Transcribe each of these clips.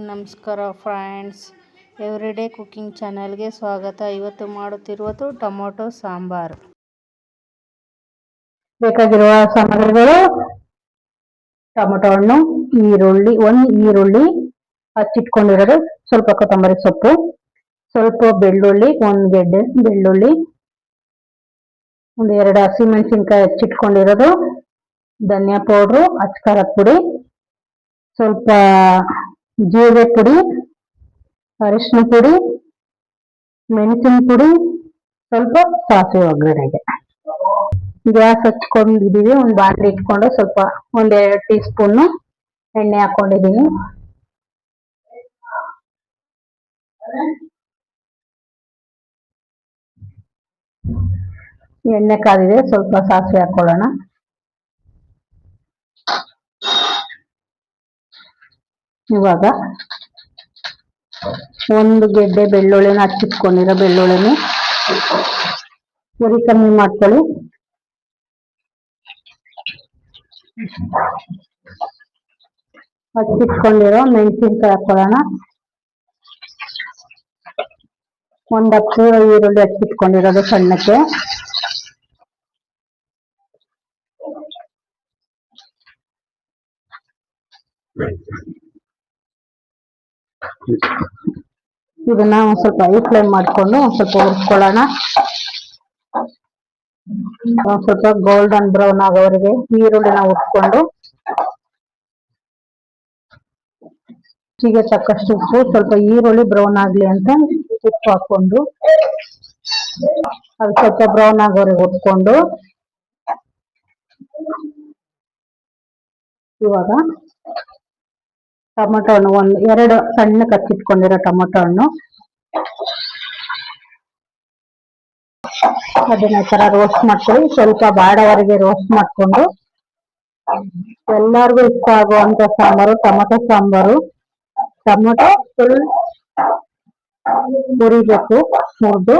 ನಮಸ್ಕಾರ friends, everyday cooking ಚಾನಲ್ಗೆ ಸ್ವಾಗತ. ಇವತ್ತು ಮಾಡುತ್ತಿರುವುದು ಟೊಮೊಟೊ ಸಾಂಬಾರು. ಬೇಕಾಗಿರುವ ಸಾಮಗ್ರಿಗಳು: ಟೊಮೊಟೊ ಹಣ್ಣು, ಒಂದು ಈರುಳ್ಳಿ ಹಚ್ಚಿಟ್ಕೊಂಡಿರೋದು, ಸ್ವಲ್ಪ ಕೊತ್ತಂಬರಿ ಸೊಪ್ಪು, ಸ್ವಲ್ಪ ಬೆಳ್ಳುಳ್ಳಿ, ಒಂದು ಗೆಡ್ಡೆ ಬೆಳ್ಳುಳ್ಳಿ, ಒಂದು 2 ಹಸಿಮೆಣಸಿನ್ಕಾಯಿ ಹಚ್ಚಿಟ್ಕೊಂಡಿರೋದು, ಧನಿಯಾ ಪೌಡ್ರು, ಅಚ್ಕಾರದ ಪುಡಿ, ಸ್ವಲ್ಪ ಜೀರಿಗೆ ಪುಡಿ, ಅರಿಶಿನ ಪುಡಿ, ಮೆಣಸಿನ ಪುಡಿ, ಸ್ವಲ್ಪ ಸಾಸಿವೆ ಒಗ್ಗರಣೆಗೆ. ಗ್ಯಾಸ್ ಹಚ್ಕೊಂಡಿದೀವಿ. ಒಂದು ಬಾಣಲಿ ಇಟ್ಕೊಂಡು ಸ್ವಲ್ಪ 1-2 ಟೀ ಸ್ಪೂನ್ ಎಣ್ಣೆ ಹಾಕೊಂಡಿದೀನಿ. ಎಣ್ಣೆ ಕಾದಿದೆ, ಸ್ವಲ್ಪ ಸಾಸಿವೆ ಹಾಕೊಳ್ಳೋಣ. ಇವಾಗ ಒಂದು ಗೆಡ್ಡೆ ಬೆಳ್ಳುಳ್ಳಿನ ಹಚ್ಚಿಟ್ಕೊಂಡಿರೋ ಬೆಳ್ಳುಳ್ಳಿನ ಉರಿ ಕಮ್ಮಿ ಮಾಡ್ಕೊಳ್ಳಿ. ಹಚ್ಚಿಟ್ಕೊಂಡಿರೋ ಮೆಣಸಿನ್ಕಾಯಿ ಹಾಕೊಳ್ಳೋಣ. ಒಂದು 10 ಈರುಳ್ಳಿ ಹಚ್ಚಿಟ್ಕೊಂಡಿರೋದು ಸಣ್ಣಕ್ಕೆ. ಇದನ್ನ ಒಂದ್ ಸ್ವಲ್ಪ ಹೈ ಫ್ಲೇಮ್ ಮಾಡ್ಕೊಂಡು ಒಂದ್ ಸ್ವಲ್ಪ ಹುರ್ಕೊಳ್ಳೋಣ. ಒಂದ್ ಸ್ವಲ್ಪ ಗೋಲ್ಡನ್ ಬ್ರೌನ್ ಆಗೋವರೆಗೆ ಈರುಳ್ಳಿನ ಹುರ್ಕೊಂಡು, ರುಚಿಗೆ ತಕ್ಕಷ್ಟು ಉಪ್ಪು, ಸ್ವಲ್ಪ ಈರುಳ್ಳಿ ಬ್ರೌನ್ ಆಗ್ಲಿ ಅಂತ ಉಪ್ಪು ಹಾಕೊಂಡು ಅದು ಸ್ವಲ್ಪ ಬ್ರೌನ್ ಆಗೋವರೆಗೆ ಹುರ್ಕೊಂಡು, ಇವಾಗ ಟೊಮೊಟೊ ಹಣ್ಣು 2 ಸಣ್ಣಕ್ಕೆ ಹಚ್ಚಿಟ್ಕೊಂಡಿರೋ ಟೊಮೊಟೊ ಹಣ್ಣು ಅದನ್ನ ಈ ತರ ರೋಸ್ಟ್ ಮಾಡ್ಕೊಳ್ಳಿ. ಸ್ವಲ್ಪ ಬಾಡವರೆಗೆ ರೋಸ್ಟ್ ಮಾಡ್ಕೊಂಡು, ಎಲ್ಲರಿಗೂ ಇಷ್ಟ ಆಗುವಂತ sambar tomato sambar. Tomato full ಹುರಿಬೇಕು, ಹುರಿದು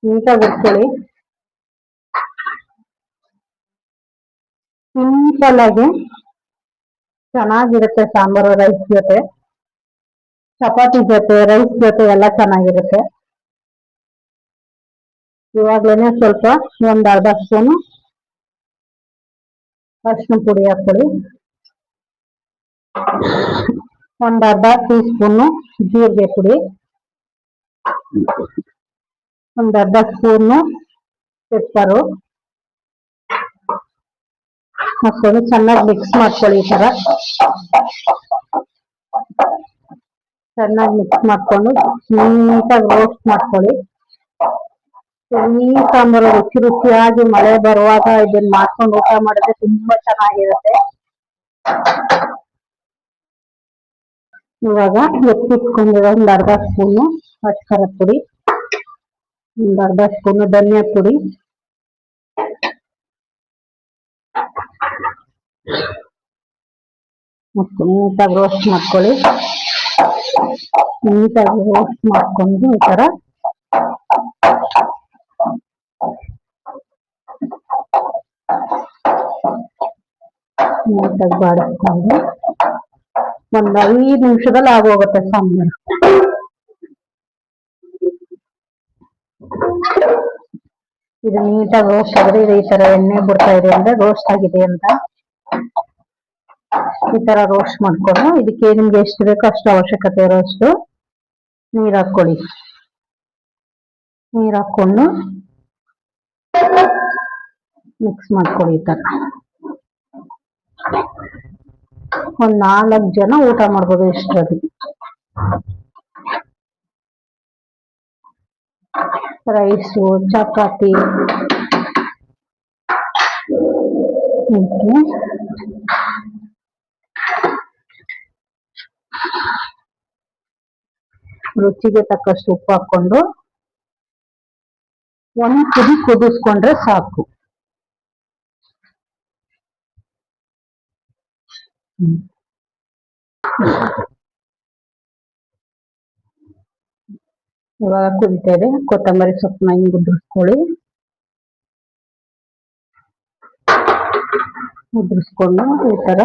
ನೀಟಾಗಿ ಹುರ್ಕೊಳ್ಳಿ. ಸಿಂಪಲ್ ಆಗಿ ಚೆನ್ನಾಗಿರುತ್ತೆ ಸಾಂಬಾರು. ರೈಸ್ ಜೊತೆ, ಚಪಾತಿ ಜೊತೆ, ರೈಸ್ ಜೊತೆ ಎಲ್ಲ ಚೆನ್ನಾಗಿರುತ್ತೆ. ಇವಾಗ್ಲೇನೆ ಸ್ವಲ್ಪ ಒಂದು ಅರ್ಧ ಸ್ಪೂನು ಅರಿಶಿನ ಪುಡಿ ಹಾಕೊಳ್ಳಿ, ಒಂದು ಅರ್ಧ ಟೀ ಸ್ಪೂನು ಜೀರಿಗೆ ಪುಡಿ, ಒಂದು ಅರ್ಧ ಸ್ಪೂನು ಪೆಪ್ಪರು ಹಾಕೊಂಡು ಚೆನ್ನಾಗಿ ಮಿಕ್ಸ್ ಮಾಡ್ಕೊಳ್ಳಿ. ಈ ತರ ಚೆನ್ನಾಗಿ ಮಿಕ್ಸ್ ಮಾಡ್ಕೊಂಡು ನೀಟಾಗಿ ರೋಸ್ಟ್ ಮಾಡ್ಕೊಳ್ಳಿ. ಈ ಸಾಂಬಾರು ರುಚಿ ರುಚಿಯಾಗಿ ಮಳೆ ಬರುವಾಗ ಇದನ್ನ ಮಾಡ್ಕೊಂಡು ಊಟ ಮಾಡಿದ್ರೆ ತುಂಬಾ ಚೆನ್ನಾಗಿರುತ್ತೆ. ಇವಾಗ ಎತ್ತಿಟ್ಕೊಂಡಿರೋ ಒಂದು ಅರ್ಧ ಸ್ಪೂನು ಅಚ್ಕಾರದ ಪುಡಿ, ಒಂದು ಅರ್ಧ ಸ್ಪೂನು ಧನಿಯಾ ಪುಡಿ, ಮತ್ತು ನೀಟಾಗಿ ರೋಸ್ಟ್ ಮಾಡ್ಕೊಳ್ಳಿ. ನೀಟಾಗಿ ರೋಸ್ಟ್ ಮಾಡ್ಕೊಂಡು ಈ ತರ ನೀಟಾಗಿ ಬಾಡಿಸ್ಕೊಂಡು ಒಂದು 5 ನಿಮಿಷದಲ್ಲಿ ಆಗೋಗುತ್ತೆ ಸಾಂಬಾರು. ಇದು ನೀಟಾಗಿ ರೋಸ್ಟ್ ಆದ್ರೆ ಇದು ಈ ತರ ಎಣ್ಣೆ ಬಿಡ್ತಾ ಇದೆ ಅಂದ್ರೆ ರೋಸ್ಟ್ ಆಗಿದೆ ಅಂತ. ಈ ತರ ರೋಸ್ಟ್ ಮಾಡ್ಕೊಂಡು ಇದಕ್ಕೆ ನಿಮ್ಗೆ ಎಷ್ಟು ಬೇಕೋ ಅಷ್ಟು ಅವಶ್ಯಕತೆ ಇರೋಷ್ಟು ನೀರ್ ಹಾಕೊಳ್ಳಿ. ನೀರ್ ಹಾಕೊಂಡು ಮಿಕ್ಸ್ ಮಾಡ್ಕೊಳ್ಳಿ. ಈ ತರ ಒಂದ್ 4 ಜನ ಊಟ ಮಾಡ್ಬೋದು ಇಷ್ಟರಲ್ಲಿ. ರೈಸು, ಚಪಾತಿ, ರುಚಿಗೆ ತಕ್ಕಷ್ಟು ಉಪ್ಪು ಹಾಕೊಂಡು ಒಂದು ಕುದಿ ಕುದಿಸ್ಕೊಂಡ್ರೆ ಸಾಕು. ಇವಾಗ ಕುದಿತಾ ಇದೆ. ಕೊತ್ತಂಬರಿ ಸೊಪ್ಪನ್ನ ಹಿಂಗ್ ಉದುರಿಸ್ಕೊಂಡು ಈ ತರ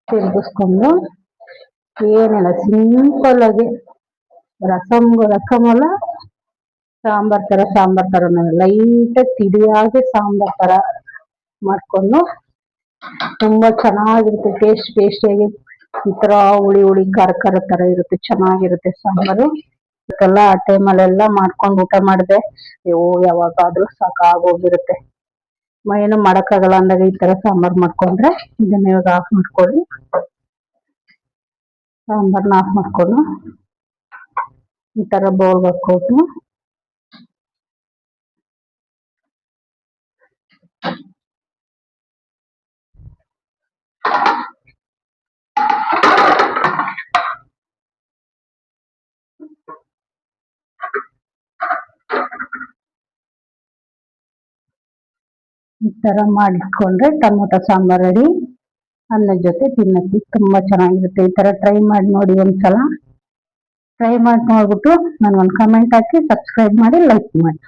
ತಿರುಗಿಸ್ಕೊಂಡು ಏನಿಲ್ಲ, ಸಿಂಪಲ್ ಆಗಿ ರಸಮ್ ಅಲ್ಲ, ಸಾಂಬಾರ್ ತರ ಲೈಟ್ ತಿಳಿಯಾಗಿ ಸಾಂಬಾರ್ ತರ ಮಾಡ್ಕೊಂಡು ತುಂಬಾ ಚೆನ್ನಾಗಿರುತ್ತೆ. ಟೇಸ್ಟಿಯಾಗಿ ಈ ತರ ಹುಳಿ ಖಾರ ತರ ಇರುತ್ತೆ, ಚೆನ್ನಾಗಿರುತ್ತೆ ಸಾಂಬಾರು. ಇದೆಲ್ಲ ಆ ಟೈಮಲ್ಲೆಲ್ಲ ಮಾಡ್ಕೊಂಡು ಊಟ ಮಾಡಿದೆ. ಯಾವಾಗಾದ್ರೂ ಸಾಕಾಗೋಗಿರುತ್ತೆ. ಏನು ಮಾಡಕ್ಕಾಗಲ್ಲ ಅಂದಾಗ ಈ ತರ ಸಾಂಬಾರ್ ಮಾಡ್ಕೊಂಡ್ರೆ ಇದನ್ನ ಇವಾಗ ಆಫ್ ಮಾಡ್ಕೊಳ್ಳಿ. ಸಾಂಬಾರ್ನ ಆಫ್ ಮಾಡ್ಕೊಂಡು ಈ ತರ ಬೌಲ್ಗೆ ಹಾಕೊಂಡು ಈ ತರ ಮಾಡಿಟ್ಕೊಂಡ್ರೆ ಟೊಮೊಟೊ ಸಾಂಬಾರ್ ರೆಡಿ. ಅನ್ನದ ಜೊತೆ ತಿನ್ನಕ್ಕೆ ತುಂಬಾ ಚೆನ್ನಾಗಿರುತ್ತೆ. ಈ ತರ ಟ್ರೈ ಮಾಡಿ ನೋಡಿ ಒಂದ್ಸಲ. ಟ್ರೈ ಮಾಡಿ ನೋಡ್ಬಿಟ್ಟು ನನ್ಗೊಂದು ಕಮೆಂಟ್ ಹಾಕಿ, ಸಬ್ಸ್ಕ್ರೈಬ್ ಮಾಡಿ, ಲೈಕ್ ಮಾಡಿ.